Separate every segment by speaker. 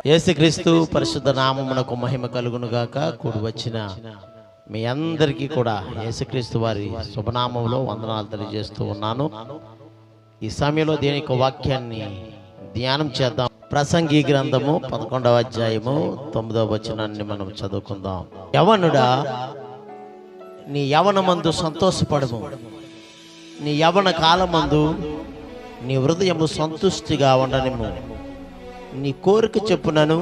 Speaker 1: యేసుక్రీస్తు పరిశుద్ధ నామమునకు మహిమ కలుగును గాక. కూడి వచ్చిన మీ అందరికీ కూడా యేసుక్రీస్తు వారి శుభనామంలో వందనాలు తెలియజేస్తూ ఉన్నాను. ఈ సమయంలో దేని యొక్క వాక్యాన్ని ధ్యానం చేద్దాం. ప్రసంగి గ్రంథము 11వ అధ్యాయము 9వ వచనాన్ని మనం చదువుకుందాం. యవనుడా, నీ యవనమందు సంతోషపడము, నీ యవన కాలమందు నీ హృదయము సంతుష్టిగా ఉండనిము. నీ కోరిక చొప్పునను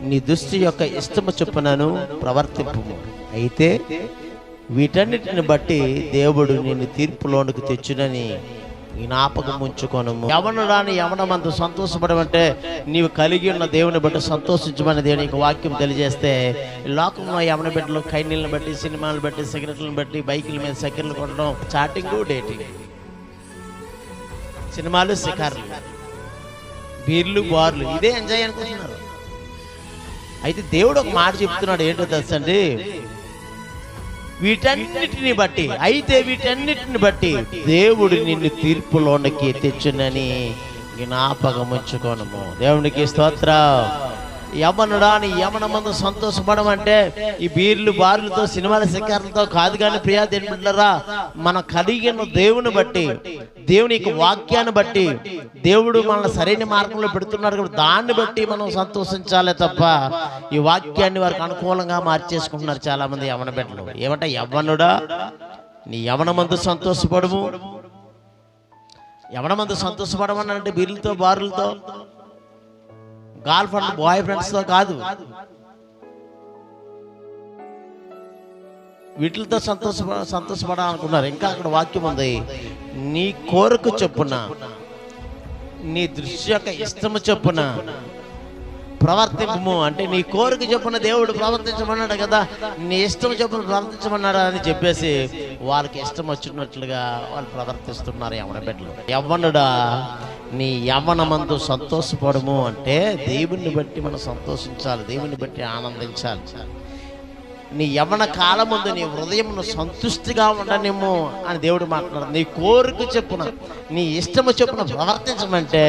Speaker 1: నీ దృష్టి యొక్క ఇష్టము చొప్పునను ప్రవర్తింపుము. అయితే వీటన్నిటిని బట్టి దేవుడు నిన్ను తీర్పులోనికి తెచ్చునని జ్ఞాపకం ఉంచుకొనుము. యవనుడాని యవనమందు సంతోషపడమంటే నీవు కలిగి ఉన్న దేవుని బట్టి సంతోషించమని దేవునికి వాక్యం తెలియజేస్తే, లోకంలో యవన బిడ్డలు కైనీళ్ళని బట్టి, సినిమాలను బట్టి, సిగరెట్లను బట్టి, బైకుల మీద సెకండ్లు కొట్టడం, చాటింగ్, డేటింగ్, సినిమాలు, షికార్లు, బీర్లు, బార్లు, ఇదే ఎంజాయ్ అనుకుంటున్నారు. అయితే దేవుడు ఒక మాట చెప్తున్నాడు, ఏంటో తెలుసండి, వీటన్నిటిని బట్టి దేవుడు నిన్ను తీర్పులోనికి తెచ్చునని జ్ఞాపకం ఉంచుకోనము. దేవునికి స్తోత్రం. యవనుడాని యవనమందు సంతోషపడమంటే ఈ బీర్లు, బార్లతో, సినిమాల శిఖరాలతో కాదు. కానీ ప్రియా దేవుని బిడ్డలారా, మన కలిగిన దేవుని బట్టి, దేవుని యొక్క వాక్యాన్ని బట్టి దేవుడు మనల్ని సరైన మార్గంలో పెడుతున్నాడు కాబట్టి దాన్ని బట్టి మనం సంతోషించాలే తప్ప ఈ వాక్యాన్ని వారికి అనుకూలంగా మార్చేసుకుంటున్నారు చాలా మంది యవన బిడ్డలు. ఏమంటే, యవ్వనుడా నీ యవనమందు సంతోషపడము. యవనమందు సంతోషపడమనంటే బీర్లతో, బార్లతో, గర్ల్ ఫ్రెండ్, బాయ్ ఫ్రెండ్స్తో కాదు, వీటితో సంతోషపడాలనుకున్నారు. ఇంకా అక్కడ వాక్యం ఉంది, నీ కోరిక చొప్పున నీ దృష్టి యొక్క ఇష్టము చొప్పున ప్రవర్తింపము. అంటే నీ కోరిక చొప్పున దేవుడు ప్రవర్తించమన్నాడు కదా, నీ ఇష్టం చొప్పున ప్రవర్తించమన్నాడు అని చెప్పేసి వాళ్ళకి ఇష్టం వచ్చినట్లుగా వాళ్ళు ప్రవర్తిస్తున్నారు యవన బిడ్డలు. యవ్వనుడా నీ యవ్వనమందు సంతోషపడము అంటే దేవుని బట్టి మనం సంతోషించాలి, దేవుని బట్టి ఆనందించాలి. నీ యవ్వన కాలం ముందు నీ హృదయమును సంతుష్టిగా ఉండనేమో అని దేవుడు మాట్లాడు. నీ కోరిక చెప్పున, నీ ఇష్టము చెప్పున ప్రవర్తించమంటే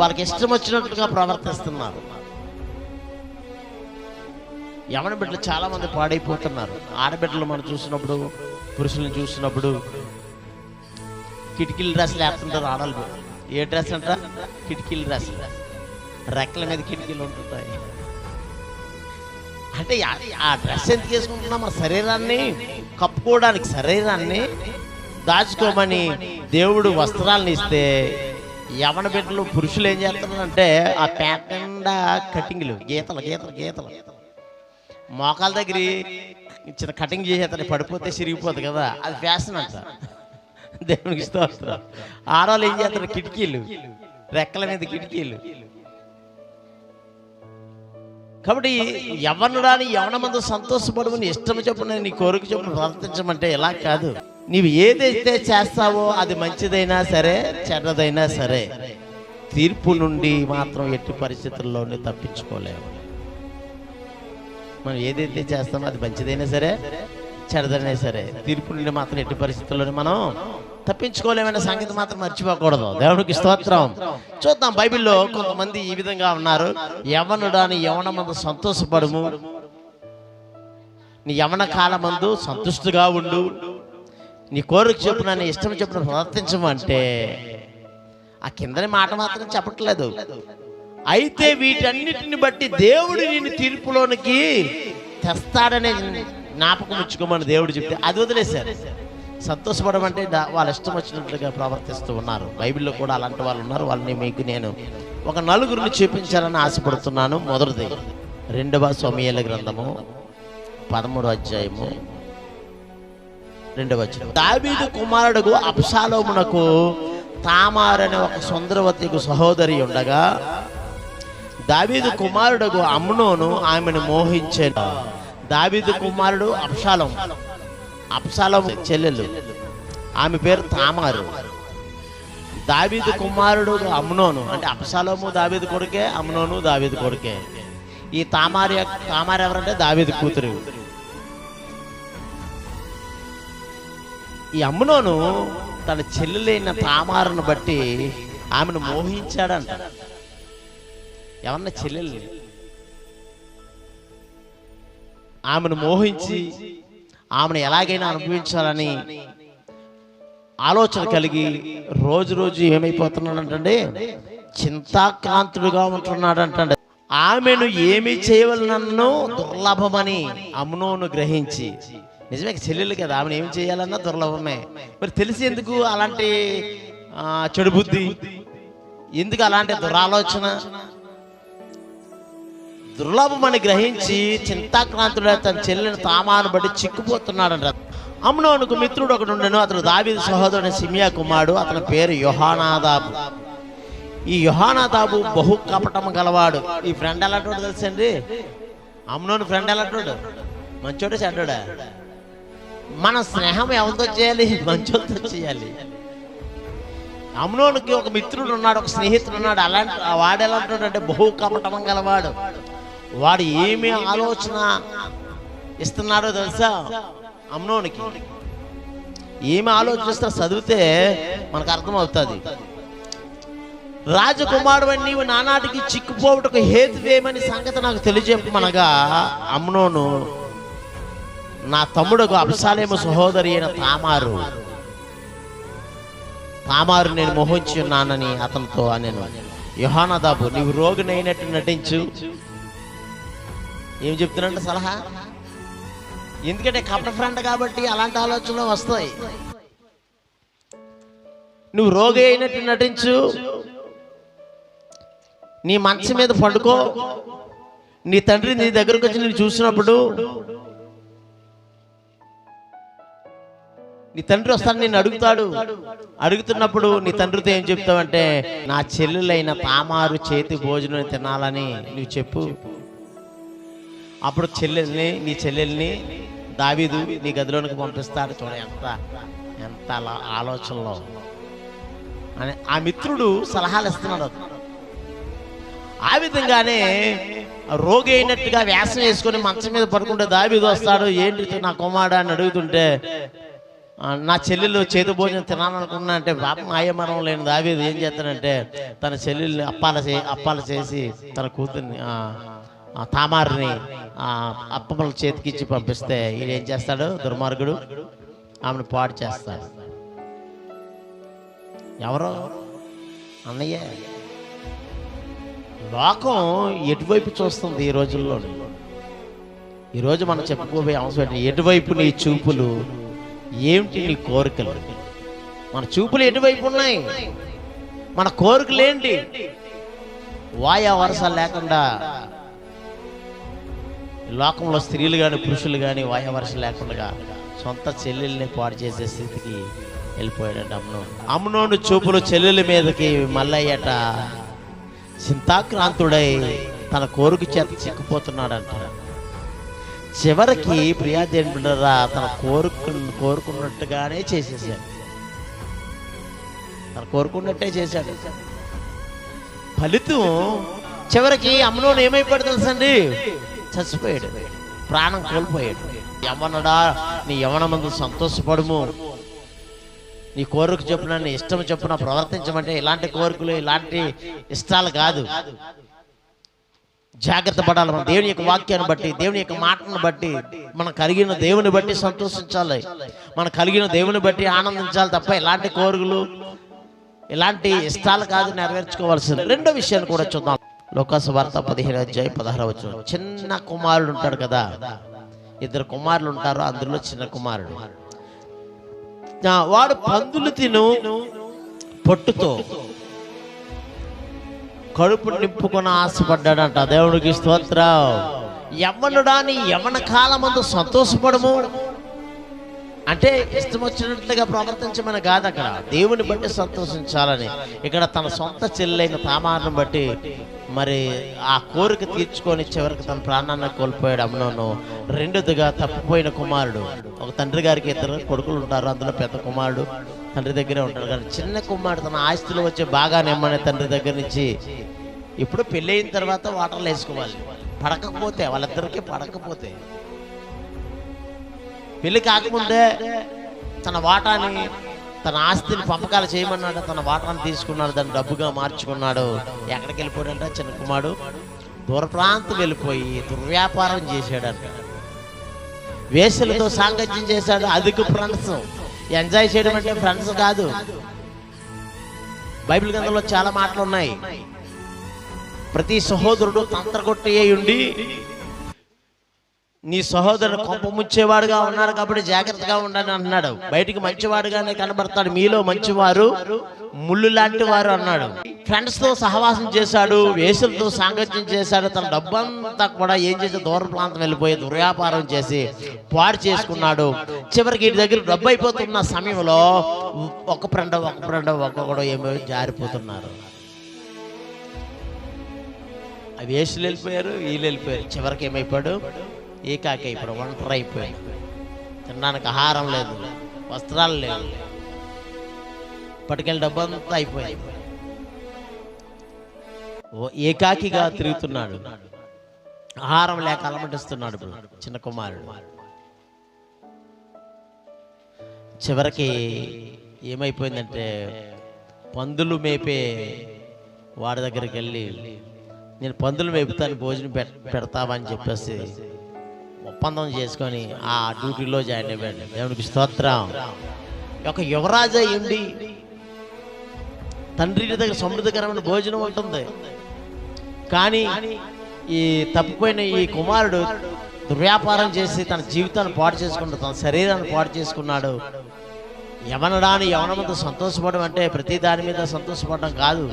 Speaker 1: వాళ్ళకి ఇష్టం వచ్చినట్లుగా ప్రవర్తిస్తున్నారు. యవన బిడ్డలు చాలా మంది పాడైపోతున్నారు. ఆడబిడ్డలు మనం చూసినప్పుడు, పురుషులను చూసినప్పుడు కిటికీల డ్రెస్సులు వేస్తుంటారు ఆడలు. ఏ డ్రెస్ అంట? కిటికీల డ్రెస్సులు, రెక్కల మీద కిటికీలు ఉంటుంటాయి. అంటే ఆ డ్రెస్ ఎందుకు వేసుకుంటున్నా? మన శరీరాన్ని కప్పుకోవడానికి, శరీరాన్ని దాచుకోమని దేవుడు వస్త్రాలను ఇస్తే, యవన బిడ్డలు పురుషులు ఏం చేస్తున్నారంటే ఆ ప్యాటర్న్ కటింగ్లు, గీతలు మోకాల దగ్గర చిన్న కటింగ్ చేసేస్తాను, పడిపోతే సిరిగిపోతుంది కదా, అది ఫ్యాషన్ అంట. దేవునికి స్తోత్రం. ఆడవాళ్ళు ఏం చేస్తారు? కిటికీలు, రెక్కల మీద కిటికీలు. కాబట్టి యవ్వనుడాని యవనమందు సంతోషపడమని ఇష్టం చెప్పున నీ కోరిక చెప్పున ప్రవర్తించమంటే ఎలా కాదు. నీవు ఏదైతే చేస్తావో అది మంచిదైనా సరే, చెడ్డదైనా సరే, తీర్పు నుండి మాత్రం ఎట్టి పరిస్థితుల్లోనే తప్పించుకోలేము. మనం ఏదైతే చేస్తామో అది మంచిదైనా సరే, చెడ్డదైనా సరే, తీర్పు నుండి మాత్రం ఎట్టి పరిస్థితుల్లోనే మనం తప్పించుకోలేమనే సంగతి మాత్రం మర్చిపోకూడదు. దేవునికి స్తోత్రం. చూద్దాం, బైబిల్లో కొంతమంది ఈ విధంగా ఉన్నారు. యవనుడాని యవనమందు సంతోషపడము, నీ యవన కాలమందు సంతుష్టిగా ఉండు, నీ కోరిక చెప్పున, నీ ఇష్టం చెప్పున ప్రవర్తించమంటే ఆ కిందని మాట మాత్రం చెప్పట్లేదు. అయితే వీటన్నిటిని బట్టి దేవుడు నిన్ను తీర్పులోనికి తెస్తాడనే జ్ఞాపకం ఉంచుకోమని దేవుడు చెప్తే అది వదిలేశారు. సంతోషపడమంటే వాళ్ళ ఇష్టం వచ్చినట్లుగా ప్రవర్తిస్తూ ఉన్నారు. బైబిల్లో కూడా అలాంటి వాళ్ళు ఉన్నారు. వాళ్ళని మీకు నేను ఒక నలుగురిని చూపించాలని ఆశపడుతున్నాను. మొదటిది 2వ సమూయేలు గ్రంథము 13వ అధ్యాయము 2వ వచనం. దావీదు కుమారుడు అబ్షాలోమునకు తామారు అనే ఒక సుందరవతికు సహోదరి ఉండగా, దావీదు కుమారుడు అమ్నోను ఆమెను మోహించాడు. దావీదు కుమారుడు అబ్షాలోము చెల్లెలు, ఆమె పేరు తామారు. దావీదు కుమారుడు అమ్నోను అంటే అబ్షాలోము దావీదు కొడుకే, అమ్నోను దావీదు కొడుకే. ఈ తామారు ఎవరంటే దావీదు కూతురు. ఈ అమ్నోను తన చెల్లెలైన తామారును బట్టి ఆమెను మోహించాడంట. ఎవరన్నా చెల్లెల్ని ఆమెను మోహించి ఆమెను ఎలాగైనా అనుభవించాలని ఆలోచన కలిగి రోజు రోజు ఏమైపోతున్నాడంటే చింతాక్రాంతుడుగా ఉంటున్నాడంటే ఆమెను ఏమి చేయవలనో దుర్లభమని అమ్నోను గ్రహించి, నిజమే చెల్లెలు కదా, ఆమెను ఏమి చేయాలన్నా దుర్లభమే. మరి తెలిసి ఎందుకు అలాంటి చెడు బుద్ధి, ఎందుకు అలాంటి దురాలోచన? దుర్లభమని గ్రహించి చింతాక్రాంతుడు తన చెల్లెని తామాను బట్టి చిక్కుపోతున్నాడంట. అమ్నోనుకు మిత్రుడు ఒకడు ఉండెను. అతడు దావీదు సహోదరుని సిమియా కుమారుడు. అతని పేరు యోహానాదాబు. ఈ యోహానాదాబు బహు కపటము గలవాడు. ఈ ఫ్రెండ్ ఎలాంటి తెలుసండి? అమ్నోను ఫ్రెండ్ ఎలాంటి? మంచోడు చెడ్డోడా? మన స్నేహం ఎవరితో చేయాలి? మంచోడితో చేయాలి. అమ్నోనుకి ఒక మిత్రుడు ఉన్నాడు, ఒక స్నేహితుడు ఉన్నాడు. అలాంటి వాడు ఎలాంటి అంటే బహు కపటం గలవాడు. వాడు ఏమి ఆలోచన ఇస్తున్నాడో తెలుసా? అమ్నోనికి ఏమి ఆలోచిస్తా చదివితే మనకు అర్థమవుతుంది. రాజకుమారుడు నీవు నానాటికి చిక్కుపోవటకు హేతువేమని సంగతి నాకు తెలియజేయమనగా, అమ్నోను నా తమ్ముడుకు అబ్షాలోము సహోదరి అయిన తామారు నేను మోహించి ఉన్నానని అతనితో అనెను. యోహానాదాబు, నీవు రోగినైనట్టు నటించు. ఏం చెప్తున్నట్టు సలహా? ఎందుకంటే కపట ఫ్రెండ్ కాబట్టి అలాంటి ఆలోచనలు వస్తాయి. నువ్వు రోగి అయినట్టు నటించు, నీ మంచం మీద పండుకో. నీ తండ్రి నీ దగ్గరకు వచ్చి నేను చూసినప్పుడు, నీ తండ్రి వస్తాను నేను అడుగుతున్నప్పుడు నీ తండ్రితో ఏం చెప్తావంటే, నా చెల్లెలైన తామారు చేతి భోజనం తినాలని నువ్వు చెప్పు. అప్పుడు నీ చెల్లెల్ని దావీదు నీ గదిలోనికి పంపిస్తాడు. చూడ ఎంత ఆలోచనలో అని ఆ మిత్రుడు సలహాలు ఇస్తున్నాడు. ఆ విధంగానే రోగి అయినట్టుగా వ్యాసం వేసుకొని మంచం మీద పడుకుంటే దావీదు వస్తాడు. ఏంటి నా కుమారుడు అని అడుగుతుంటే, నా చెల్లెలు చేతి భోజనం తినాలనుకున్నా అంటే పాపం ఆయమరం లేని దావీదు ఏం చేస్తాడంటే తన చెల్లెల్ని అప్పాలు చేసి తన కూతుర్ని తామారిని అప్పమ్మల చేతికిచ్చి పంపిస్తే ఈయన ఏం చేస్తాడు? దుర్మార్గుడు ఆమెను పాడు చేస్తాడు. ఎవరో అన్నయ్య. లోకం ఎటువైపు చూస్తుంది ఈ రోజుల్లో? ఈరోజు మనం చెప్పుకోబోయే అవసరం ఎటువైపు నీ చూపులు, ఏమిటి నీ కోరికలు? మన చూపులు ఎటువైపు ఉన్నాయి? మన కోరికలు ఏంటి? వాయా వరస లేకుండా లోకంలో స్త్రీలు కానీ పురుషులు కానీ వాయా వరస లేకుండా సొంత చెల్లెల్ని పాడు చేసే స్థితికి వెళ్ళిపోయాడట అమ్నోను. చూపులు చెల్లెల మీదకి మల్లయ్యట చింతాక్రాంతుడై తన కోరిక చేత చిక్కుపోతున్నాడంట. చివరికి ప్రియాదేవుడరా తన కోరుకున్నట్టుగానే చేసేసాడు. తను కోరుకున్నట్టే చేశాడు. ఫలితం చివరికి అమ్నోను ఏమైపోయాడు తెలుసండి? చచ్చిపోయాడు, ప్రాణం కోల్పోయాడు. యవ్వనుడా, నీ యవ్వనమందు సంతోషపడుము. నీ కోరిక చొప్పున, నీ ఇష్టం చొప్పున ప్రవర్తించమంటే ఇలాంటి కోరికలు, ఇలాంటి ఇష్టాలు కాదు. జాగ్రత్త పడాలి. మన దేవుని యొక్క వాక్యాన్ని బట్టి, దేవుని యొక్క మాటను బట్టి, మనం కలిగిన దేవుని బట్టి సంతోషించాలి, మనం కలిగిన దేవుని బట్టి ఆనందించాలి తప్ప ఇలాంటి కోరికలు, ఇలాంటి ఇష్టాలు కాదు నెరవేర్చుకోవాల్సింది. రెండో విషయాన్ని కూడా చూద్దాం. లోకాసు వార్త 15:16. చిన్న కుమారుడు ఉంటాడు కదా, ఇద్దరు కుమారులు ఉంటారు, అందులో చిన్న కుమారుడు వాడు పందులు తిను పొట్టుతో కడుపు నింపుకొని ఆశపడ్డాడంట. దేవుడికి స్తోత్రం. యవ్వనుడా, నీ యవ్వన కాలమందు సంతోషపడము అంటే ఇష్టం వచ్చినట్లుగా ప్రవర్తించమని కాదు, అక్కడ దేవుని బట్టి సంతోషించాలని. ఇక్కడ తన సొంత చెల్లెలైన తామారును బట్టి మరి ఆ కోరిక తీర్చుకొని చివరికి తన ప్రాణాన్ని కోల్పోయాడు అమ్నోను. రెండోదిగా తప్పిపోయిన కుమారుడు. ఒక తండ్రి గారికి ఇద్దరు కొడుకులు ఉంటారు, అందులో పెద్ద కుమారుడు తండ్రి దగ్గరే ఉంటాడు. కానీ చిన్న కుమారుడు తన ఆస్తిలో వచ్చే బాగా నెమ్మనే తండ్రి దగ్గర నుంచి ఇప్పుడు పెళ్ళి అయిన తర్వాత వాటర్లు వేసుకోవాలి. పడకపోతే వాళ్ళిద్దరికీ పడకపోతే, పెళ్లి కాకముందే తన వాటాని, తన ఆస్తిని పంపకాలు చేయమన్నాడు. తన వాటాన్ని తీసుకున్నాడు, దాన్ని డబ్బుగా మార్చుకున్నాడు. ఎక్కడికి వెళ్ళిపోయాడంట చిన్న కుమారుడు? దూర ప్రాంతం వెళ్ళిపోయి దుర్వ్యాపారం చేశాడంట. వేశ్యలతో సాంగత్యం చేశాడు. అధిక ఫ్రెండ్స్. ఎంజాయ్ చేయడం అంటే ఫ్రెండ్స్ కాదు. బైబిల్ గ్రంథంలో చాలా మాటలు ఉన్నాయి. ప్రతి సహోదరుడు తంత్రగొట్టి ఉండి నీ సహోదరుడు కొంప ముంచేవాడుగా ఉన్నాడు కాబట్టి జాగ్రత్తగా ఉండాలని అన్నాడు. బయటికి మంచివాడుగానే కనబడతాడు, మీలో మంచివారు ముళ్ళు లాంటి వారు అన్నాడు. ఫ్రెండ్స్ తో సహవాసం చేశాడు, వేసులతో సాంగత్యం చేశాడు. తన డబ్బంతా కూడా ఏం చేసి దూర ప్రాంతం వెళ్ళిపోయి దుర్వ్యాపారం చేసి పాడు చేసుకున్నాడు. చివరికి ఇంటి దగ్గర డబ్బు అయిపోతున్న సమయంలో ఒక్కొక్కడు ఏమో జారిపోతున్నారు. ఆ వేసులు వెళ్ళిపోయారు, వీళ్ళు వెళ్ళిపోయారు. చివరికి ఏమైపోయాడు? ఏకాకి అయిపోయాడు, ఒంటరి అయిపోయాడు. తినడానికి ఆహారం లేదు, వస్త్రాలు లేవు, పట్టుకెళ్ళి డబ్బంతా అయిపోయింది. ఏకాకిగా తిరుగుతున్నాడు, ఆహారం లేక అలమటిస్తున్నాడు చిన్న కుమారుడు. చివరికి ఏమైపోయిందంటే పందులు మేపే వాడి దగ్గరికి వెళ్ళి, నేను పందులు మేపుతాను, భోజనం పెడతావని చెప్పేసి ఒప్పందం చేసుకొని ఆ డ్యూటీలో జాయిన్ అయిపోయాడు. దేవునికి స్తోత్రం. ఒక యువరాజు అయ్యింది, తండ్రి దగ్గర సమృద్ధికరమైన భోజనం ఉంటుంది. కానీ ఈ తప్పిపోయిన ఈ కుమారుడు దుర్వ్యాపారం చేసి తన జీవితాన్ని పాడు చేసుకున్నాడు, తన శరీరాన్ని పాడు చేసుకున్నాడు. యవనమంతా సంతోషపడడం అంటే ప్రతి దాని మీద సంతోషపడడం కాదు,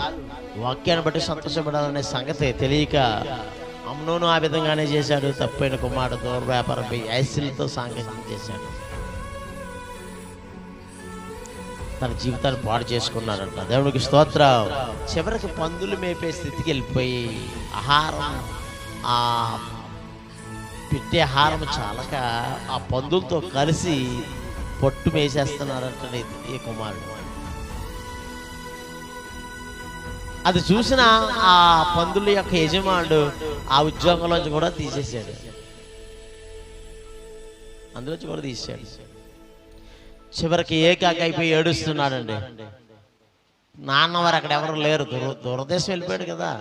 Speaker 1: వాక్యాన్ని బట్టి సంతోషపడాలనే సంగతి తెలియక అమ్నోను ఆ విధంగానే చేశాడు. తప్పైన కుమారుడు దుర్వ్యాపారం ఐశ్వర్యంతో సాంగత్యం చేశాడు, తన జీవితాన్ని పాడు చేసుకున్నాడంట. దేవునికి స్తోత్రం. చివరికి పందులు మేపే స్థితికి వెళ్ళిపోయి ఆహారం పెట్టే ఆహారం చాలక ఆ పందులతో కలిసి పొట్టు మేసేస్తున్నాడంట ఈ కుమారుడు. అది చూసిన ఆ పందుల యొక్క యజమానుడు ఆ ఉద్యోగంలోంచి కూడా తీసేసాడు, అందులోంచి కూడా తీసాడు. చివరికి ఏకాకి అయిపోయి ఏడుస్తున్నాడండి. నాన్నవారు అక్కడ ఎవరు లేరు, దూరదేశం వెళ్ళిపోయాడు కదా,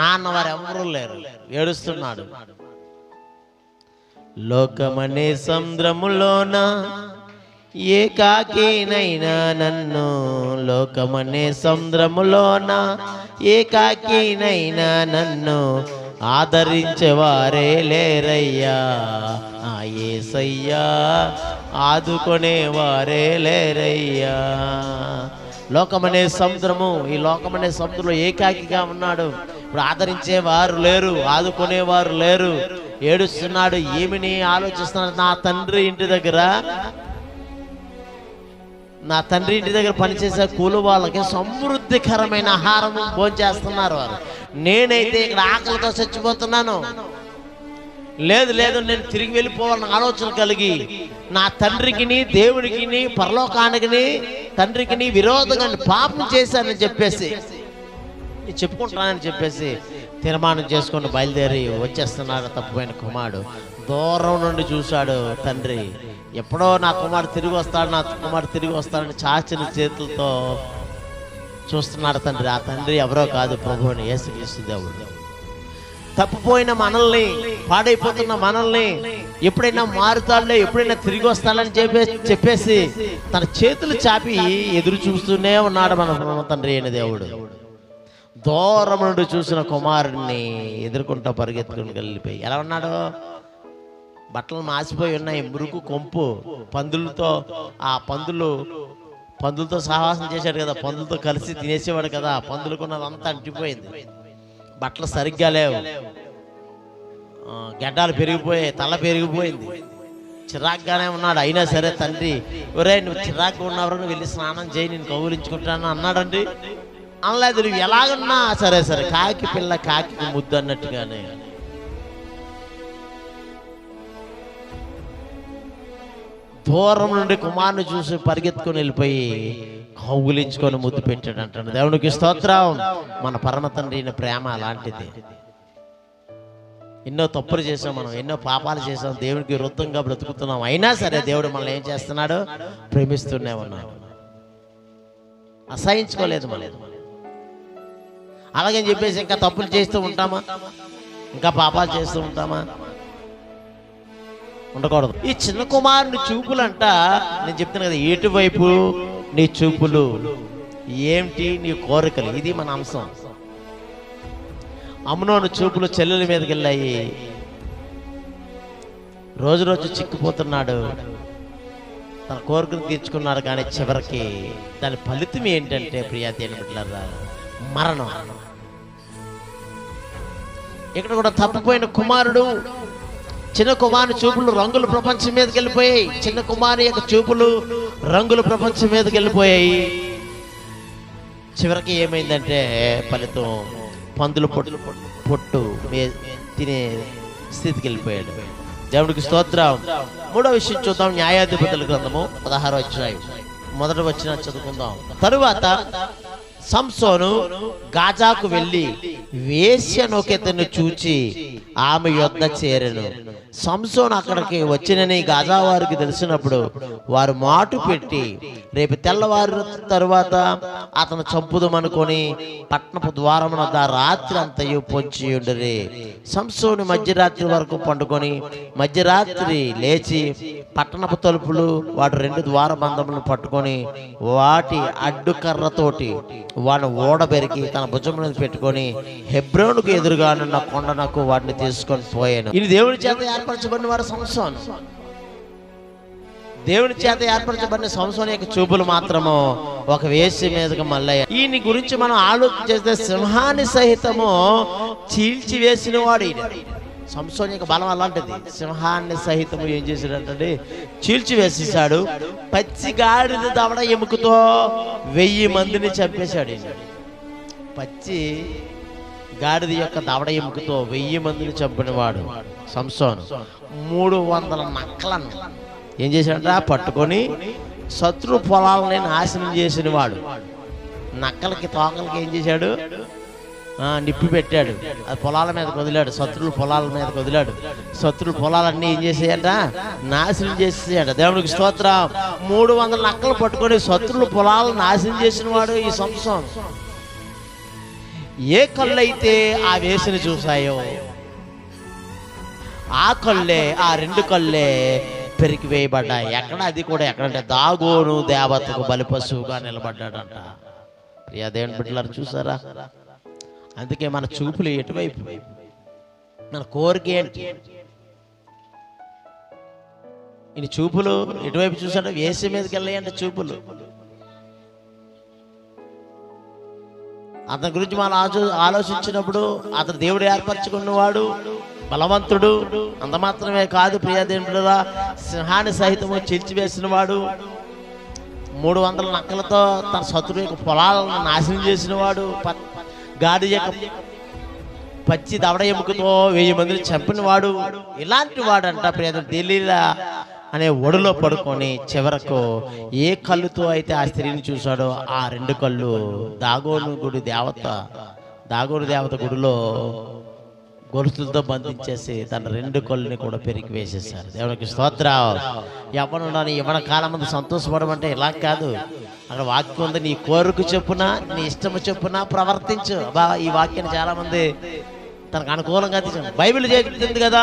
Speaker 1: నాన్నవారు ఎవరు లేరు, ఏడుస్తున్నాడు. లోకమనే సముద్రములోన ఏకాకినైనా నన్ను, లోకమనే సముద్రములోన ఏకాకినైనా నన్ను ఆదరించేవారే లేరయ్యా, ఆ యేసయ్యా ఆదుకునేవారే లేరయ్యా. లోకమనే సముద్రము, ఈ లోకమనే సముద్రంలో ఏకాకిగా ఉన్నాడు. ఇప్పుడు ఆదరించేవారు లేరు, ఆదుకునేవారు లేరు. ఏడుస్తున్నాడు. ఏమిని ఆలోచిస్తున్నాడు? నా తండ్రి ఇంటి దగ్గర పనిచేసే కూలి వాళ్ళకి సమృద్ధికరమైన ఆహారం భోంచేస్తున్నారు వారు. నేనైతే ఇక్కడ ఆకలితో చచ్చిపోతున్నాను. లేదు నేను తిరిగి వెళ్ళిపోవాలని ఆలోచన కలిగి నా తండ్రికిని దేవుడికిని పరలోకానికి తండ్రికిని విరోధంగా పాపం చేశానని చెప్పేసి చెప్పుకుంటున్నానని చెప్పేసి తీర్మానం చేసుకొని బయలుదేరి వచ్చేస్తున్నాడు తప్పిపోయిన కుమారుడు. దూరం నుండి చూశాడు తండ్రి. ఎప్పుడో నా కుమారుడు తిరిగి వస్తాడని చాచిన చేతులతో చూస్తున్నాడు తండ్రి. ఆ తండ్రి ఎవరో కాదు, ప్రభువుని యేసుక్రీస్తు దేవుడు. తప్పిపోయిన మనల్ని, పాడైపోతున్న మనల్ని ఎప్పుడైనా మారుతాడులే, ఎప్పుడైనా తిరిగి వస్తాడని చెప్పేసి తన చేతులు చాపి ఎదురు చూస్తూనే ఉన్నాడు మన తండ్రి అయిన దేవుడు. దూరం నుండి చూసిన కుమారుడిని ఎదుర్కొంటూ పరిగెత్తుకుని వెళ్ళిపోయి ఎలా ఉన్నాడు? బట్టలు మాసిపోయి ఉన్నాయి, మురుకు కొంపు, పందులతో పందులతో సహవాసం చేశాడు కదా, పందులతో కలిసి తినేసేవాడు కదా, పందులకున్నదంతా అంటిపోయింది. బట్టలు సరిగ్గా లేవు, గడ్డాలు పెరిగిపోయాయి, తల పెరిగిపోయింది, చిరాగ్గానే ఉన్నాడు. అయినా సరే తండ్రి, ఒరే నువ్వు చిరాగ్గా ఉన్నావు, నువ్వు వెళ్ళి స్నానం చేయి, నేను కౌగులించుకుంటాను అన్నాడండి. అనలేదు. నువ్వు ఎలాగున్నా సరే కాకి పిల్ల కాకి ముద్దు అన్నట్టుగానే దూరం నుండి కుమారుని చూసి పరిగెత్తుకొని వెళ్ళిపోయి కౌగులించుకొని ముద్దు పెట్టాడు అంటాడు. దేవునికి స్తోత్రం. మన పరమ తండ్రి ప్రేమ అలాంటిది. ఎన్నో తప్పులు చేసాం మనం, ఎన్నో పాపాలు చేసాం, దేవునికి విరుద్ధంగా బ్రతుకుతున్నాం. అయినా సరే దేవుడు మనల్ని ఏం చేస్తున్నాడు? ప్రేమిస్తూనే ఉన్నాడు, అసహించుకోలేదు. మనం అలాగని చెప్పేసి ఇంకా తప్పులు చేస్తూ ఉంటామా, ఇంకా పాపాలు చేస్తూ ఉంటామా? ఉండకూడదు. ఈ చిన్న కుమారుని చూపులంట, నేను చెప్తాను కదా, ఎటువైపు నీ చూపులు, ఏమిటి నీ కోరికలు, ఇది మన అంశం. అమ్నోను చూపులు చెల్లెల మీదకి వెళ్ళాయి. రోజు రోజు చిక్కిపోతున్నాడు, తన కోరికను తీర్చుకున్నాడు. కానీ చివరికి దాని ఫలితం ఏంటంటే ప్రియా దేవుని బిడ్డలారా, మరణం. ఇక్కడ కూడా తప్పిపోయిన కుమారుడు, చిన్న కుమారుని చూపులు రంగుల ప్రపంచం మీదకి వెళ్ళిపోయాయి. చిన్న కుమారు యొక్క చూపులు రంగుల ప్రపంచం మీదకి వెళ్ళిపోయాయి. చివరికి ఏమైందంటే ఫలితం పందులు పొట్టు తినే స్థితికి వెళ్ళిపోయాడు. దేవుడికి స్తోత్రం. మూడో విషయం చూద్దాం. న్యాయాధిపతుల గ్రంథము 16వ అధ్యాయం మొదటి వచనం చదువుకుందాం. తరువాత సంసోను గాజాకు వెళ్ళి వేశ్యనొకతను చూచి ఆమె యొద్ద చేరెను. సంసోను అక్కడికి వచ్చినని గాజా వారికి తెలిసినప్పుడు వారు మాటు పెట్టి రేపు తెల్లవారు తరువాత అతను చంపుదమనుకొని పట్టణపు ద్వారమున రాత్రి అంతయు పొంచి ఉండరి. సంసోను మధ్యరాత్రి వరకు పండుకొని మధ్యరాత్రి లేచి పట్టణపు తలుపులు వాటి 2 ద్వారబంధములను పట్టుకొని వాటి అడ్డుకర్రతోటి వాడిని ఓడబెరికి తన భుజం మీద పెట్టుకొని హెబ్రోనుకు ఎదురుగానున్న కొండనకు వాటిని తీసుకొని పోయాను. ఇది దేవుని చేత ఏర్పరచబడిన వారు సంసోను. దేవుని చేత ఏర్పరచబడిన సంసోను యొక్క చూపులు మాత్రము ఒక వేశ్య మీదకి మళ్ళయ్య. ఈయన గురించి మనం ఆలోచన చేస్తే సింహాన్ని సహితము చీల్చి వేసిన వాడు ఈయన. సంసోను యొక్క బలం అలాంటిది. సింహాన్ని సహితము ఏం చేశాడంటే చీల్చి వేసేసాడు. పచ్చి గాడిద దవడ ఎముకతో 1000 మందిని చంపేశాడు. పచ్చి గాడిద యొక్క దవడ ఎముకతో 1000 మందిని చంపినవాడు సంసోను. 300 నక్కలను ఏం చేశాడంట పట్టుకొని శత్రు పొలాలని నాశనం చేసిన వాడు. నక్కలకి తోకలకి ఏం చేశాడు, నిప్పి పెట్టాడు. అది పొలాల మీదకి వదిలాడు, శత్రువుల పొలాల మీదకి వదిలాడు. శత్రువుల పొలాలన్నీ ఏం చేసేయట, నాశనం చేసేయట. దేవునికి స్తోత్రం. 300 నక్కలు పట్టుకొని శత్రువుల పొలాలను నాశనం చేసిన వాడు ఈ సంసోను. ఏ కళ్ళైతే ఆ వేసిని చూసాయో ఆ కళ్ళే, ఆ 2 కళ్ళే పెరికి వేయబడ్డాయి. ఎక్కడ అది కూడా ఎక్కడంటే దాగోను దేవతకు బలిపశువుగా నిలబడ్డాడంట. ప్రియా దేవుని బిడ్డలారా చూసారా? అందుకే మన చూపులు ఎటువైపు, మన కోరిక ఏంటి? ఈ చూపులు ఎటువైపు చూసాడు? వేసే మీదకి వెళ్ళాయంటే చూపులు. అతని గురించి మనం ఆలోచించినప్పుడు అతను దేవుడు ఏర్పరచుకున్నవాడు, బలవంతుడు. అంత మాత్రమే కాదు ప్రియా దేవుడా, సింహాన్ని సహితము చీల్చివేసిన వాడు, 300 నక్కలతో తన శత్రువు యొక్క పొలాలను నాశనం చేసిన వాడు, గాడి యొక్క పచ్చి దవడ ఎముకతో 1000 మందిని చంపిన వాడు. ఇలాంటి వాడంట ప్రియ దెలీలా అనే ఒడిలో పడుకొని చివరకు ఏ కళ్ళుతో అయితే ఆ స్త్రీని చూశాడో ఆ 2 కళ్ళు దాగోను దేవత గుడిలో గొలుసులతో బంధించేసి తన 2 కళ్ళుని కూడా పెరికి వేసేసారు. దేవునికి స్తోత్రం. యవ్వనుండని యవ్వన కాలం మంది సంతోషపడమంటే ఇలా కాదు. అక్కడ వాక్యం ఉంది, నీ కోరిక చొప్పున నీ ఇష్టము చొప్పున ప్రవర్తించు. ఈ వాక్యాన్ని చాలా మంది తనకు అనుకూలంగా తీసుకు. బైబిల్ చెప్తుంది కదా,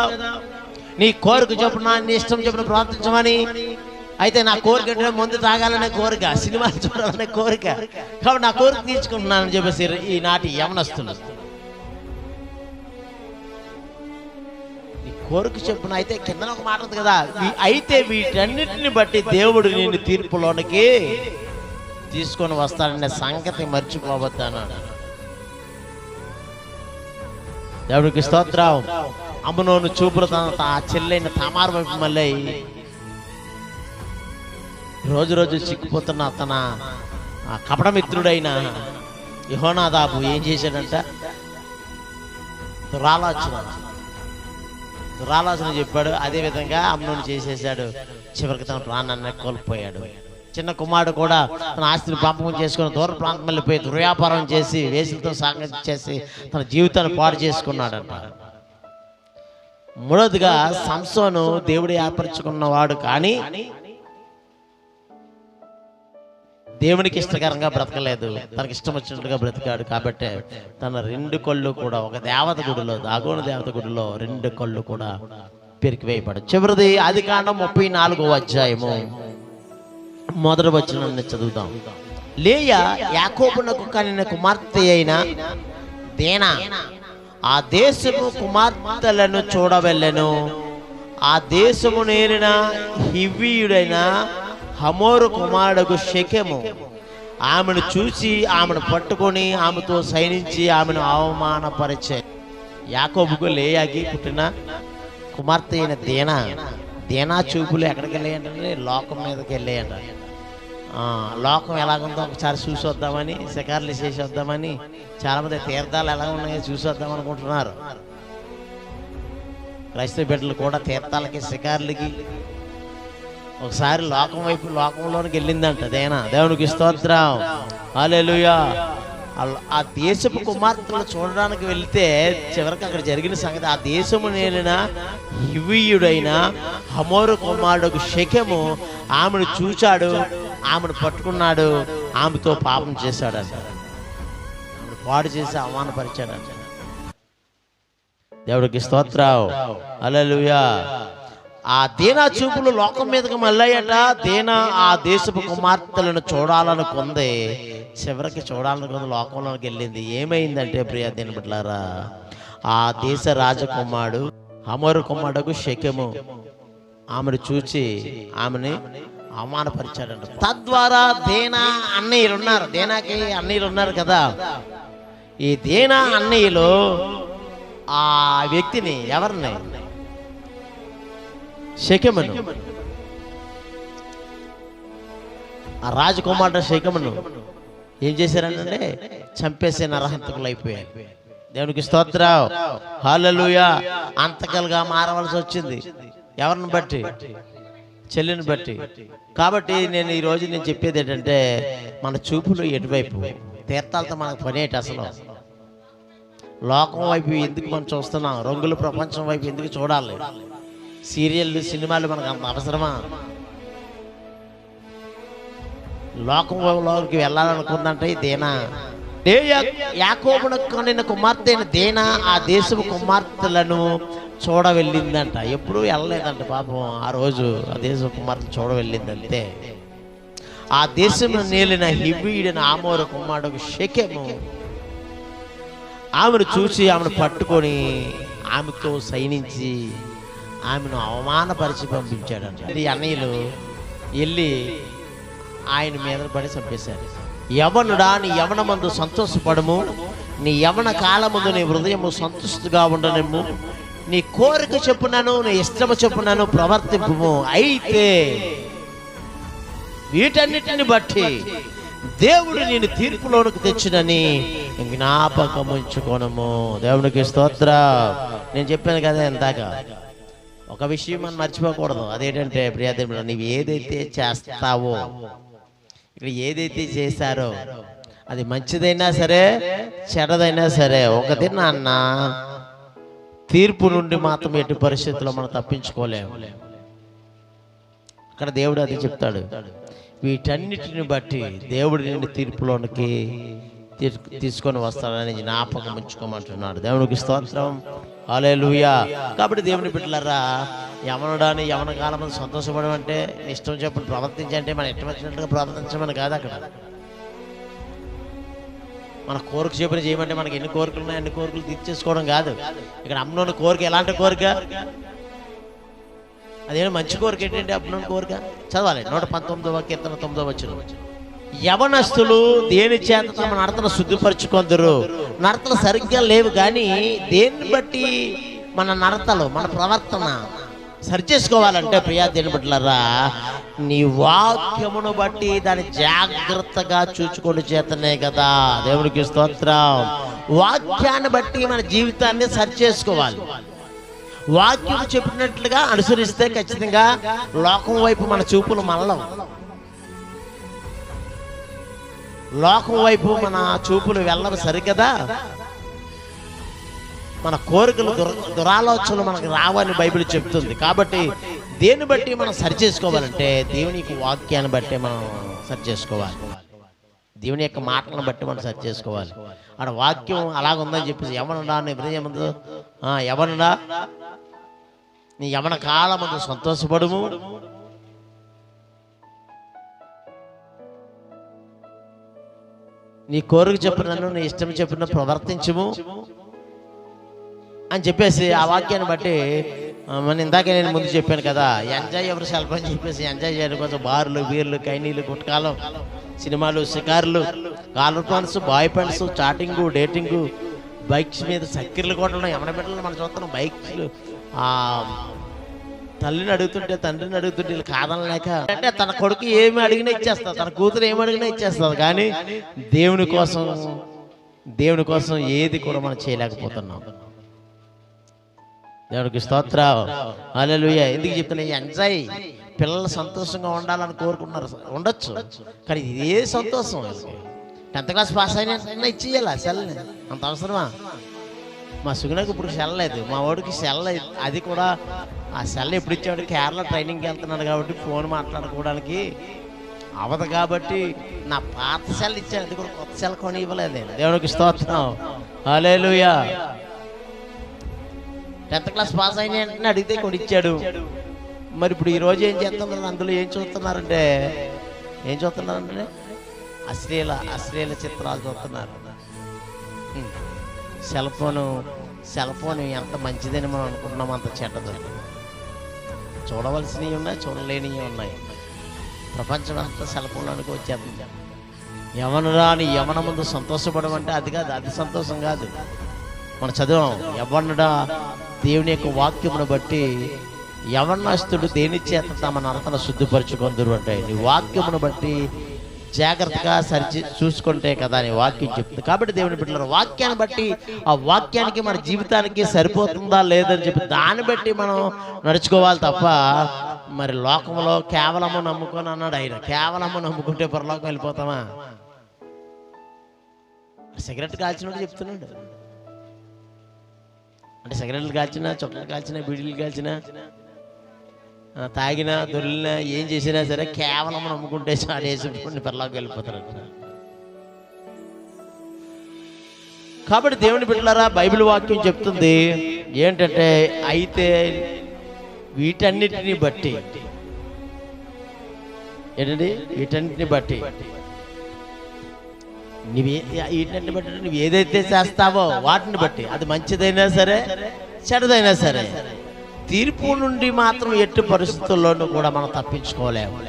Speaker 1: నీ కోరిక చొప్పున నీ ఇష్టం చొప్పున ప్రవర్తించమని. అయితే నా కోరిక అంటే ముందు తాగాలనే కోరిక, సినిమాలు చూడాలనే కోరిక, కాబట్టి నా కోరిక తీర్చుకుంటున్నానని చెప్పేసి ఈనాటి యవనస్తులు కోరిక చెప్పున. అయితే కింద ఒక మాట ఉంది కదా, అయితే వీటన్నిటిని బట్టి దేవుడు నిన్ను తీర్పులోనికి తీసుకొని వస్తాడనే సంగతి మర్చిపోవద్దన్నాడు. దేవుడికి స్తోత్రం. అమ్నోను చూపులు తన చెల్లైన తామారు వైపు మళ్ళీ రోజు రోజు చిక్కిపోతున్న తన కపటమిత్రుడైన యెహోనాదాబు ఏం చేశాడంట, దురాలోచన చెప్పాడు. అదేవిధంగా అమ్నోను చేసేసాడు. చివరికి తన ప్రాణాన్ని కోల్పోయాడు. చిన్న కుమారుడు కూడా తన ఆస్తిని పంపకం చేసుకుని దూర ప్రాంతం వెళ్ళిపోయి దుర్వ్యాపారం చేసి వేసులతో సాగం చేసి తన జీవితాన్ని పాడు చేసుకున్నాడంట. మూడోదిగా సంసోను దేవుడు ఏర్పరచుకున్నవాడు, కానీ దేవునికి ఇష్టకరంగా బ్రతకలేదు, తనకి ఇష్టం వచ్చినట్టుగా బ్రతికాడు. కాబట్టి తన 2 కళ్ళు కూడా ఒక దేవత గుడిలో, దాగోని దేవత గుడిలో 2 కళ్ళు కూడా పెరికివేయబడి. చివరిది ఆదికాండం 34వ అధ్యాయము మొదటి వచనాన్ని చదువుదాం. లేయా యాకోబునకు కనిన కుమార్తె అయిన దేనా ఆ దేశము కుమార్తెలను చూడవెళ్ళెను. ఆ దేశము నేరిన హివ్వీయుడైన హమోరు కుమారుడు షెకెము ఆమెను చూసి ఆమెను పట్టుకొని ఆమెతో సైనించి ఆమెను అవమానపరిచే. యాకోబుకు లేయాకి పుట్టిన కుమార్తె అయిన దేనా చూపులు ఎక్కడికి వెళ్ళాయంటే లోకం మీదకి వెళ్ళాయంట. లోకం ఎలాగుందో ఒకసారి చూసి వద్దామని, షికార్లు చేసి వద్దామని చాలామంది తీర్థాలు ఎలా ఉన్నాయో చూసి వద్దాం అనుకుంటున్నారు. క్రైస్తవ బిడ్డలు కూడా తీర్థాలకి షికార్లకి ఒకసారి లోకం వైపు లోకంలోనికి వెళ్ళిందంట దేనా. దేవునికి స్తోత్రం, హల్లెలూయా. ఆ దేశపు కుమార్తెలు చూడడానికి వెళ్తే చివరికి అక్కడ జరిగిన సంగతి, ఆ దేశము నేలిన హివ్వీయుడైన హమోరు కుమారుడు షెకెము ఆమెను చూచాడు, ఆమెను పట్టుకున్నాడు, ఆమెతో పాపం చేశాడంట. ఆమెను పాడు చేసి అవమానపరిచాడంట. దేవుడికి స్తోత్రం, హల్లెలూయా. ఆ దేనా చూపులు లోకం మీదకి మళ్ళాయట. దేనా ఆ దేశపు కుమార్తెలను చూడాలనుకుంది, చివరికి చూడాలనుకుంది లోకంలోకి వెళ్ళింది. ఏమైందంటే ప్రియా దేని బిడ్డలారా, ఆ దేశ రాజకుమారుడు హమోరు కుమారుడు షెకెము ఆమెను చూచి ఆమెని అవమానపరిచాడంట. తద్వారా దేనా అన్నయ్యలు ఉన్నారు, దేనాకి అన్నయ్యలు ఉన్నారు కదా. ఈ దేనా అన్నయ్యలు ఆ వ్యక్తిని, ఎవరిని, షెకెమును, ఆ రాజకుమారుడు షెకెమును ఏం చేశారంటే చంపేసే నరహంతకులు అయిపోయారు. దేవునికి స్తోత్రం, హల్లెలూయా. అంతకలుగా మారవలసి వచ్చింది. ఎవరిని బట్టి? చెల్లిని బట్టి. కాబట్టి ఈరోజు నేను చెప్పేది ఏంటంటే, మన చూపులు ఎటువైపు? తీర్థాలతో మనకు పని ఏంటి అసలు? లోకం వైపు ఎందుకు మనం చూస్తున్నాం? రంగుల ప్రపంచం వైపు ఎందుకు చూడాలి? సీరియళ్ళు, సినిమాలు మనకు అంత అవసరమా? లోకంలోకి వెళ్ళాలనుకుందంటే దేనా. యాకోబునకు కనిన కుమార్తె అయిన దేనా ఆ దేశపు కుమార్తెలను చూడ వెళ్ళిందంట. ఎప్పుడు వెళ్ళలేదంట పాపం. ఆ రోజు ఆ దేశపు కుమార్తె చూడ వెళ్ళిందంటే, ఆ దేశంలో నేలిన హివ్వీయుడైన హమోరు కుమారుడు షెకెము ఆమెను చూసి ఆమెను పట్టుకొని ఆమెతో సైనించి ఆమెను అవమానపరిచి పంపించాడంట. ఈ అన్నయ్యలు వెళ్ళి ఆయన మీద పడి చంపేశారు. యవనుడా, నీ యవనమందు సంతోషపడము, నీ యవన కాలముందు నీ హృదయము సంతోషంగా ఉండనేము, నీ కోరిక చెప్పునను నీ ఇష్టము చెప్పునను ప్రవర్తింపు. అయితే వీటన్నిటిని బట్టి దేవుడు నేను తీర్పులోనికి తెచ్చినని జ్ఞాపకం ఉంచుకోనము. దేవునికి స్తోత్రం. నేను చెప్పాను కదా ఇందాక, ఒక విషయం మనం మర్చిపోకూడదు. అదేంటంటే ప్రియదేవుడు, నీవు ఏదైతే చేస్తావో, ఇక్కడ ఏదైతే చేశారో అది మంచిదైనా సరే చెడ్డదైనా సరే ఒకటి నాన్న, తీర్పు నుండి మాత్రం ఎట్టి పరిస్థితుల్లో మనం తప్పించుకోలేము. అక్కడ దేవుడు అది చెప్తాడు. వీటన్నిటిని బట్టి దేవుడు నిన్ను తీర్పులోనికి తీసుకొని వస్తాడని జ్ఞాపకం ఉంచుకోమంటున్నాడు. దేవునికి స్తోత్రం, హల్లెలూయా. కాబట్టి దేవుని బిడ్డలారా, యవనుడాని యవన కాలం సంతోషపడడం అంటే ఇష్టం చెప్పని ప్రవర్తించంటే మన ఇష్టం వచ్చినట్టుగా ప్రవర్తించమని కాదు. అక్కడ మన కోరిక చెప్పని చేయమంటే మనకి ఎన్ని కోరికలు ఉన్నాయి అన్ని కోరికలు తీర్చేసుకోవడం కాదు. ఇక్కడ అమ్నోని కోరిక ఎలాంటి కోరిక? అదేమో మంచి కోరిక. ఏంటంటే అమ్నోని కోరిక చదవాలి. 119వ కీర్తన 9వ వచనం. యవనస్తులు దేని చేత తమ నడతను శుద్ధిపరచుకొందురు. నడతలు సరిగ్గా లేవు కానీ దేన్ని బట్టి మన నడతలు, మన ప్రవర్తన సరి చేసుకోవాలంటే ప్రియా దేని బిడ్డలారా, నీ వాక్యమును బట్టి దాన్ని జాగ్రత్తగా చూచుకొని చేతనే కదా. దేవునికి స్తోత్రం. వాక్యాన్ని బట్టి మన జీవితాన్ని సరి చేసుకోవాలి. వాక్యం చెప్పినట్లుగా అనుసరిస్తే ఖచ్చితంగా లోకం వైపు మన చూపులు మళ్ళం. లోకం వైపు మన చూపులు వెళ్ళవు సరికదా. మన కోరికలు దురాలోచనలు మనకు రావని బైబిల్ చెప్తుంది. కాబట్టి దేన్ని బట్టి మనం సరి చేసుకోవాలంటే దేవునికి వాక్యాన్ని బట్టి మనం సరి చేసుకోవాలి. దేవుని యొక్క మాటలను బట్టి మనం సరి చేసుకోవాలి. ఆడ వాక్యం అలాగుందని చెప్పేసి యవనుడా ఏమందో, యవనుడా నీ యవన కాలమందు సంతోషపడుము, నీ కోరిక చెప్పినను నీ ఇష్టం చెప్పిన ప్రవర్తించుము అని చెప్పేసి ఆ వాక్యాన్ని బట్టి మన ఇందాక నేను ముందు చెప్పాను కదా, ఎంజాయ్ ఎవరు సెల్ఫ్ అని చెప్పేసి ఎంజాయ్ చేయడం కోసం బార్లు, బీర్లు, కైనీలు, గుట్కాలు, సినిమాలు, షికారులు, caller plans, boyfriends, chatting, dating, bikes మీద సక్కిర్లు కొట్టడం, యమన బిడ్డలు మనం చూస్తున్నాం. బైక్స్లు తల్లిని అడుగుతుంటే తండ్రిని అడుగుతుంటే కాదనలేక, అంటే తన కొడుకు ఏమి అడిగినా ఇచ్చేస్తారు, తన కూతురు ఏమి అడిగినా ఇచ్చేస్తారు. కానీ దేవుని కోసం ఏది కూడా మనం చేయలేకపోతున్నాం. దేవునికి స్తోత్రం, హల్లెలూయా. ఎందుకు చెప్తున్నా, ఎంజాయ్, పిల్లలు సంతోషంగా ఉండాలని కోరుకున్నారు, ఉండొచ్చు. కానీ ఇదే సంతోషం. 10th క్లాస్ పాస్ అయినా ఇచ్చేయాలి సెల్ని, అంత అవసరమా? మా సుగుణకు ఇప్పుడు సెల్ లేదు, మా వాడికి సెల్, అది కూడా ఆ సెల్ ఎప్పుడు ఇచ్చేవాడు, కేరళ ట్రైనింగ్కి వెళ్తున్నాడు కాబట్టి ఫోన్ మాట్లాడుకోవడానికి అవదు కాబట్టి నా పాత సెల్ ఇచ్చాడు, అది కూడా కొత్త సెల్ కొని ఇవ్వలేదు నేను. దేవునికి స్తోత్రం, హల్లెలూయా. 10th క్లాస్ పాస్ అయిన వెంటనే అడిగితే కొనిచ్చాడు. మరి ఇప్పుడు ఈరోజు ఏం చేస్తున్నారు, అందులో ఏం చూస్తున్నారంటే అశ్లీల చిత్రాలు చూస్తున్నారు. సెల్ ఫోన్ ఎంత మంచిదని మనం అనుకుంటున్నాం, అంత చెడ్డదు. చూడవలసినవి ఉన్నాయి, చూడలేనివి ఉన్నాయి. ప్రపంచం అంతా సెల్ ఫోన్లోనికి వచ్చేస్తుంది. యవన ముందు సంతోషపడమంటే అది కాదు, అది సంతోషం కాదు. మనం చదివాం, యవ్వనుడా దేవుని యొక్క వాక్యమును బట్టి యవనస్తుడు దేని చేత తమ నడతను శుద్ధిపరచుకొందురు అంటే, నీ వాక్యమును బట్టి జాగ్రత్తగా చూసుకుంటే కదా నీ వాక్యం చెప్తుంది. కాబట్టి దేవుని బిడ్డలారా, వాక్యాన్ని బట్టి ఆ వాక్యానికి మన జీవితానికి సరిపోతుందా లేదని చెప్పి దాన్ని బట్టి మనం నడుచుకోవాలి తప్ప, మరి లోకంలో కేవలము నమ్ముకొని అన్నాడు ఆయన. కేవలము నమ్ముకుంటే పరలోకం వెళ్ళిపోతామా? సిగరెట్ కాల్చినట్టు చెప్తున్నాడు. అంటే సిగరెట్లు కాల్చినా, చొక్కలు కాల్చినా, బీడీలు కాల్చినా, తాగినా, దొరికినా, ఏం చేసినా సరే కేవలం నమ్ముకుంటే చాడేసుకుని పరలోకి వెళ్ళిపోతారు. కాబట్టి దేవుని బిడ్డలారా, బైబిల్ వాక్యం చెప్తుంది ఏంటంటే, అయితే వీటన్నిటిని బట్టి వీటన్నిటిని బట్టి నువ్వు ఏదైతే చేస్తావో వాటిని బట్టి, అది మంచిదైనా సరే చెడ్డదైనా సరే, తీర్పు నుండి మాత్రం ఎట్టి పరిస్థితుల్లోనూ కూడా మనం తప్పించుకోలేము.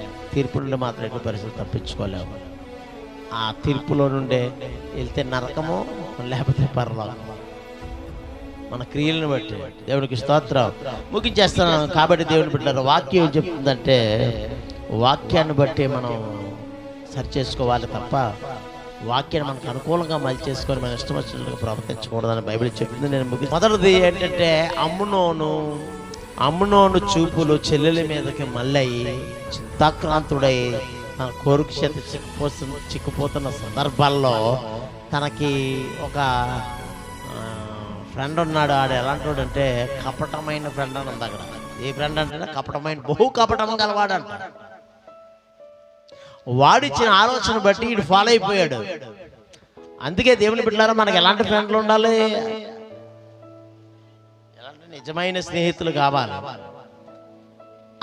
Speaker 1: ఆ తీర్పులో నుండే వెళ్తే నరకము, లేకపోతే పరలోకము, మన క్రియలను బట్టి. దేవునికి స్తోత్రం. ముగించేస్తున్నాను. కాబట్టి దేవుని బిడ్డలారా, వాక్యం ఏం చెప్తుందంటే, వాక్యాన్ని బట్టి మనం సరి చేసుకోవాలి తప్ప వాక్యాన్ని మనకు అనుకూలంగా మళ్ళీ చేసుకొని మన ఇష్టం వచ్చినట్టుగా ప్రవర్తించకూడదని బైబిల్ చెప్తుంది. నేను మొదటిది ఏంటంటే, అమ్నోను చూపులు చెల్లెల మీదకి మళ్ళీ చింతాక్రాంతుడై తన కోరిక చేత చిక్కుపోతున్న సందర్భాల్లో తనకి ఒక ఫ్రెండ్ ఉన్నాడు. ఆడు ఎలాంటి అంటే కపటమైన ఫ్రెండ్ అని ఉంది అక్కడ. ఏ ఫ్రెండ్ అంటే బహు కపటం గలవాడంట. వాడిచ్చిన ఆలోచన బట్టి వీడు ఫాలో అయిపోయాడు. అందుకే దేవుని బిడ్డలారా, మనకి ఎలాంటి ఫ్రెండ్లు ఉండాలి? ఎలాంటి నిజమైన స్నేహితులు కావాలి.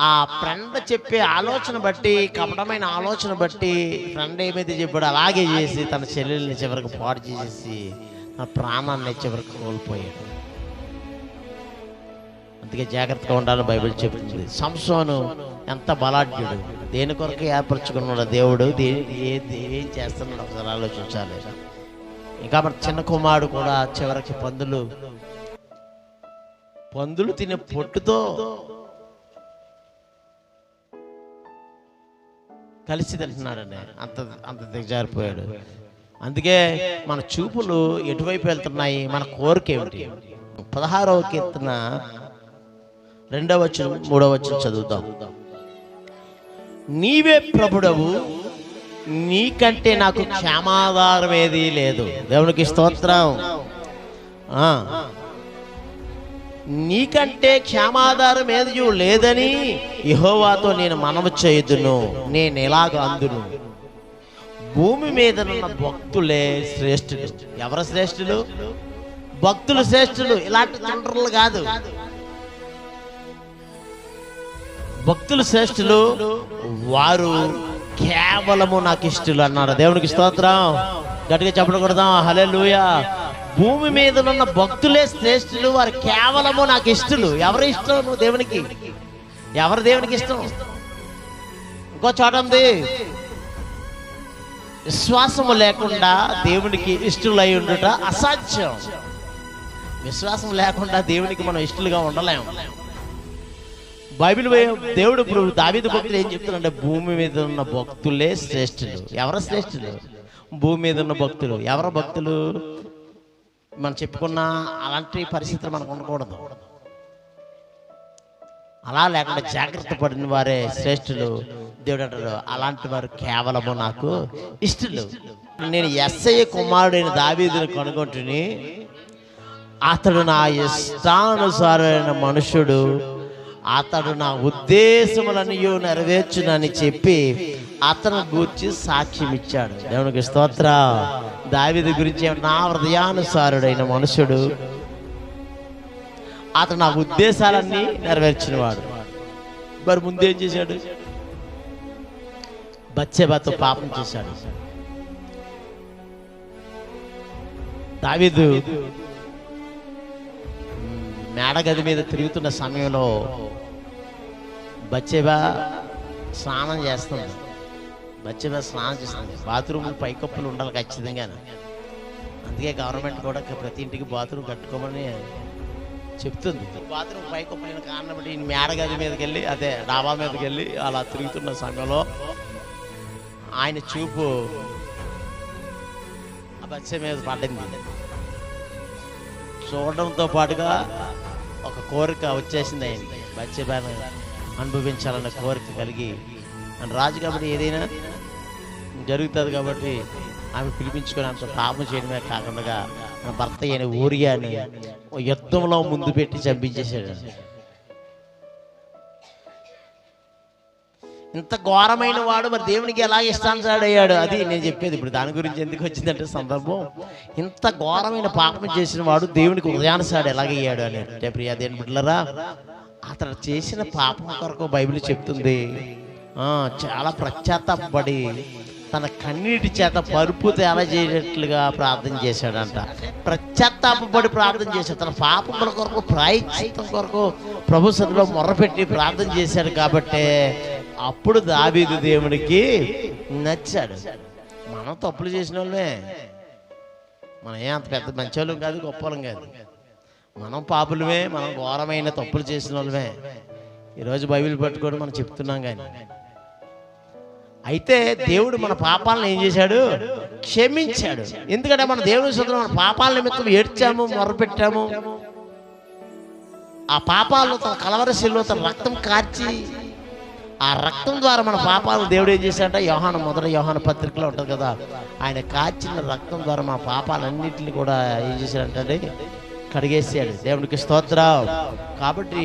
Speaker 1: ఆ ఫ్రెండ్ చెప్పే ఆలోచన బట్టి, కపటమైన ఆలోచన బట్టి ఫ్రెండ్ ఏమైతే చెప్పాడో అలాగే చేసి తన చెల్లెల్ని చివరికి పాడు చేసేసి తన ప్రాణాన్ని చివరికి కోల్పోయాడు. అందుకే జాగ్రత్తగా ఉండాలని బైబిల్ చెప్తుంది. సంసోను ఎంత బలాఢ్యుడు, దేని కొరకు ఏర్పరచుకున్నాడు దేవుడు, ఏం చేస్తున్నాడు ఒకసారి ఆలోచించాలి. ఇంకా మన చిన్న కుమారుడు కూడా చివరికి పందులు తినే పొట్టుతో కలిసి తింటున్నాడండి. అంత దిగజారిపోయాడు. అందుకే మన చూపులు ఎటువైపు వెళ్తున్నాయి, మన కోరిక ఏమిటి? 16వ కీర్తన 2వ వచనం 3వ వచనం చదువుతాం. నీవే ప్రభుడవు, నీకంటే నాకు క్షేమాధారం ఏదీ లేదు. దేవునికి స్తోత్రం. నీకంటే క్షేమాధారం ఏది లేదని యెహోవాతో నేను మనవి చేయుదును. నేను ఎలాగ అందును, భూమి మీద ఉన్న భక్తులే శ్రేష్ఠులు. ఎవరు శ్రేష్ఠులు? భక్తులు శ్రేష్ఠులు, ఇలాంటి తండ్రులు కాదు. భక్తులు శ్రేష్ఠులు, వారు కేవలము నాకు ఇష్టలు అన్నాడు. దేవునికి స్తోత్రం. గట్టిగా చెప్పకూడదాం హల్లెలూయా. భూమి మీద ఉన్న భక్తులే శ్రేష్ఠులు, వారు కేవలము నాకు ఇష్టలు. ఎవరు ఇష్టం నువ్వు దేవునికి? ఎవరు దేవునికి ఇష్టం? ఇంకో చోట ఉంది, విశ్వాసము లేకుండా దేవునికి ఇష్టలై ఉండుట అసాధ్యం. విశ్వాసం లేకుండా దేవునికి మనం ఇష్టలుగా ఉండలేము. బైబిల్ దేవుడు ఇప్పుడు దావీదు భక్తులు ఏం చెప్తున్నారంటే, భూమి మీద ఉన్న భక్తులే శ్రేష్ఠులు. ఎవరు శ్రేష్ఠులు? భూమి మీద ఉన్న భక్తులు. ఎవరు భక్తులు? మనం చెప్పుకున్న అలాంటి పరిస్థితులు మనకు ఉండకూడదు. అలా లేకుండా జాగ్రత్త పడిన వారే శ్రేష్ఠులు. దేవుడు అంటారు, అలాంటి వారు కేవలము నాకు ఇష్టలు. నేను యేసయ్య కుమారుడైన దావీదును కనుగొంటుని, అతడు నా ఇష్టానుసారైన మనుషుడు, అతడు నా ఉద్దేశములను నెరవేర్చునని చెప్పి అతను గూర్చి సాక్ష్యం ఇచ్చాడు. దేవునికి స్తోత్రం. దావీదు గురించి నా హృదయానుసారుడైన మనుషుడు, అతను నా ఉద్దేశాలన్నీ నెరవేర్చినవాడు. మరి ముందేం చేశాడు? బత్షెబతో పాపం చేశాడు. దావీదు మేడగది మీద తిరుగుతున్న సమయంలో బత్షెబా స్నానం చేస్తుంది. బత్షెబా స్నానం చేస్తుంది. బాత్రూములు పైకప్పులు ఉండాలి ఖచ్చితంగా. అందుకే గవర్నమెంట్ కూడా ప్రతి ఇంటికి బాత్రూమ్ కట్టుకోమని చెప్తుంది. బాత్రూమ్ పైకప్పులైన కారణం బట్టి మేడగది మీదకి వెళ్ళి, అదే డాబా మీదకి వెళ్ళి అలా తిరుగుతున్న సమయంలో ఆయన చూపు ఆ బత్షెబా మీద పడింది. చూడడంతో పాటుగా ఒక కోరిక వచ్చేసింది ఆయనకి. బత్షెబాను అనుభవించాలన్న కోరిక కలిగి, ఆయన రాజు కాబట్టి ఏదైనా జరుగుతుంది కాబట్టి ఆమె పిలిపించుకొని అంత పాపం చేయడమే కాకుండా మన భర్త అయిన ఊరియాని యుద్ధంలో ముందు పెట్టి చంపించేశాడు. ఇంత ఘోరమైన వాడు మరి దేవునికి ఎలా ఇష్టానుసారయ్యాడు? అది నేను చెప్పేది. ఇప్పుడు దాని గురించి ఎందుకు వచ్చిందంటే సందర్భం, ఇంత ఘోరమైన పాపం చేసిన వాడు దేవునికి హృదయానుసారుడు ఎలాగయ్యాడు అని అంటే, ప్రియా దేవుని బిడ్డలారా, అతడు చేసిన పాపం కొరకు బైబిల్ చెప్తుంది, చాలా పశ్చాత్తాపడి తన కన్నీటి చేత పరుపు తేలా చేయనట్లుగా ప్రార్థన చేశాడంట. పశ్చాత్తాపడి ప్రార్థన చేశాడు. తన పాపముల కొరకు, ప్రాయశ్చిత్తం కొరకు ప్రభు సన్నిధిలో మొర్రపెట్టి ప్రార్థన చేశాడు. కాబట్టి అప్పుడు దావీదు దేవునికి నచ్చాడు. మనం తప్పులు చేసిన వాళ్ళమే. మనం ఏం అంత పెద్ద మంచి వాళ్ళం కాదు, గొప్ప వాళ్ళం కాదు. మనం పాపులమే, మనం ఘోరమైన తప్పులు చేసిన వాళ్ళమే. ఈరోజు బైబిల్ పట్టుకొని మనం చెప్తున్నాం. కానీ అయితే దేవుడు మన పాపాలను ఏం చేశాడు? క్షమించాడు. ఎందుకంటే మన దేవుని సొంతం మన పాపాల నిమిత్తం ఏడ్చాము, మొర్రపెట్టాము. ఆ పాపాలను తన కలవరి శిలువలో తన రక్తం కార్చి, ఆ రక్తం ద్వారా మన పాపాలను దేవుడు ఏం చేశాడంటే, మొదటి యోహాను పత్రికలో ఉంటుంది కదా, ఆయన కార్చిన రక్తం ద్వారా మన పాపాలన్నింటినీ కూడా ఏం చేశాడంటే కడిగేసాడు. దేవునికి స్తోత్రం. కాబట్టి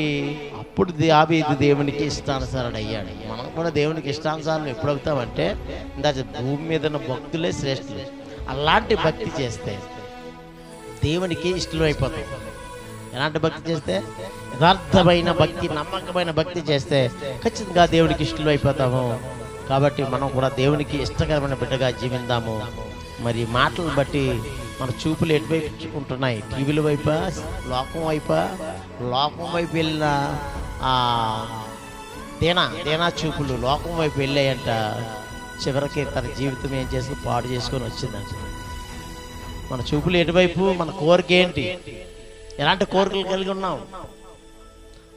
Speaker 1: అప్పుడు దావీదు దేవునికి ఇష్టానుసారుడు అయ్యాడు. మనం కూడా దేవునికి ఇష్టానుసారం ఎప్పుడు అవుతామంటే, ఇందాక భూమి మీద ఉన్న భక్తులే శ్రేష్ఠులు. అలాంటి భక్తి చేస్తే దేవునికి ఇష్టం అయిపోతాయి. ఎలాంటి భక్తి చేస్తే? యథార్థమైన భక్తి, నమ్మకమైన భక్తి చేస్తే ఖచ్చితంగా దేవునికి ఇష్టం అయిపోతాము. కాబట్టి మనం కూడా దేవునికి ఇష్టకరమైన బిడ్డగా జీవిద్దాము. మరి మాటలను బట్టి మన చూపులు ఎటువైపు ఉంటున్నాయి? టీవీల వైపా, లోకం వైపా? లోకం వైపు వెళ్ళిన దేనా చూపులు లోకం వైపు వెళ్ళాయంట. చివరికి తన జీవితం ఏం చేసి పాడు చేసుకొని వచ్చిందంట. మన చూపులు ఎటువైపు? మన కోరిక ఏంటి? ఎలాంటి కోరికలు కలిగి ఉన్నాం?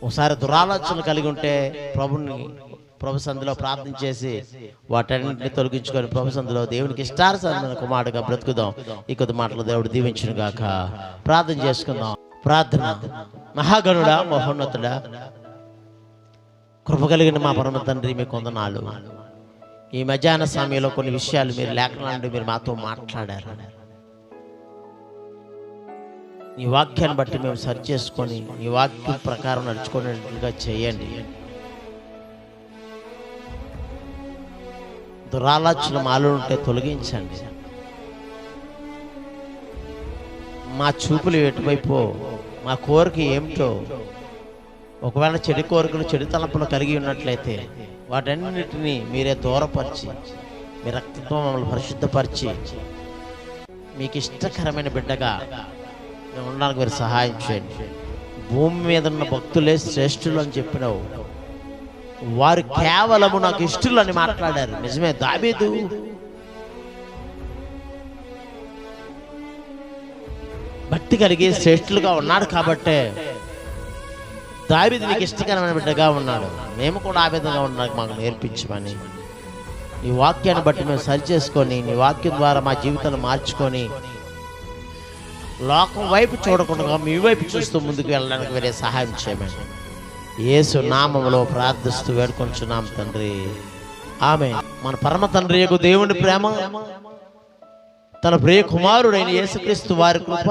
Speaker 1: ఒకసారి దురాలోచనలు కలిగి ఉంటే ప్రభు సందులో ప్రార్థన చేసి వాటన్నింటినీ తొలగించుకొని ప్రభు సందులో దేవునికి ఇష్టానుసారమైన కుమారుడుగా బ్రతుకుదాం. ఈ కొద్ది మాటలు దేవుడు దీవించును గాక. ప్రార్థన చేసుకుందాం. ప్రార్థన. మహాగణుడా, మహోన్నతుడా, కృప కలిగిన మా పరమ తండ్రి, మీకు వందనాలు. ఈ మధ్యాహ్న సమయంలో కొన్ని విషయాలు మీరు లేఖనాల నుండి మీరు మాతో మాట్లాడారు. ఈ వాక్యాన్ని బట్టి మేము సరి చేసుకొని ఈ వాక్యం ప్రకారం నడుచుకునేట్లుగా చేయండి. దురాలోచన మాలో ఉంటే తొలగించండి. మా చూపులు ఎటువైపో, మా కోరిక ఏమిటో, ఒకవేళ చెడు కోరికలు చెడు తలంపులు కలిగి ఉన్నట్లయితే వాటన్నిటినీ మీరే దూరపరిచి మీ రక్తంతో మమ్మల్ని పరిశుద్ధపరిచి మీకు ఇష్టకరమైన బిడ్డగా మేము ఉండడానికి మీరు సహాయం చేయండి. భూమి మీద ఉన్న భక్తులే శ్రేష్ఠులు అని చెప్పినావు. వారు కేవలము నాకు ఇష్టలు అని మాట్లాడారు. నిజమే, దావీదు భక్తి కలిగి శ్రేష్ఠులుగా ఉన్నాడు కాబట్టే దావీదు నీకు ఇష్టకరమైన బిడ్డగా ఉన్నాడు. మేము కూడా ఆ విధంగా ఉండడానికి మాకు నేర్పించమని నీ వాక్యాన్ని బట్టి మేము సరిచేసుకొని నీ వాక్యం ద్వారా మా జీవితాన్ని మార్చుకొని లోకం వైపు చూడకుండా మీ వైపు చూస్తూ ముందుకు వెళ్ళడానికి వేరే సహాయం చేయమని యేసు నామములో ప్రార్థిస్తూ వేడుకొంచున్నాం తండ్రి, ఆమేన్. మన పరమ తండ్రి యొక్క దేవుని ప్రేమ, తన ప్రియ కుమారుడైన యేసుక్రీస్తు వారి కృప,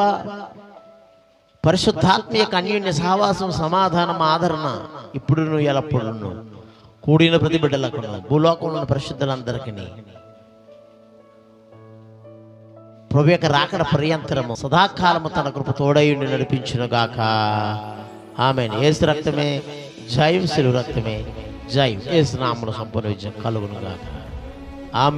Speaker 1: పరిశుద్ధాత్మ యొక్క అన్యోన్య సహవాసం, సమాధానం, ఆదరణ ఇప్పుడును ఎల్లప్పుడూను కూడిన ప్రతి బిడ్డలకు భూలోకంలో పరిశుద్ధులందరికీ ప్రభు యొక్క రాకడ పర్యంతరము సదాకాలము తన కృప తోడయుండి నడిపించును గాక. ఆమేన్. యేసు రక్తమే జయం, శిలువ రక్తమే జయం. యేసు నామములో సంపూర్ణ విజయం కలుగును గాక. ఆమేన్.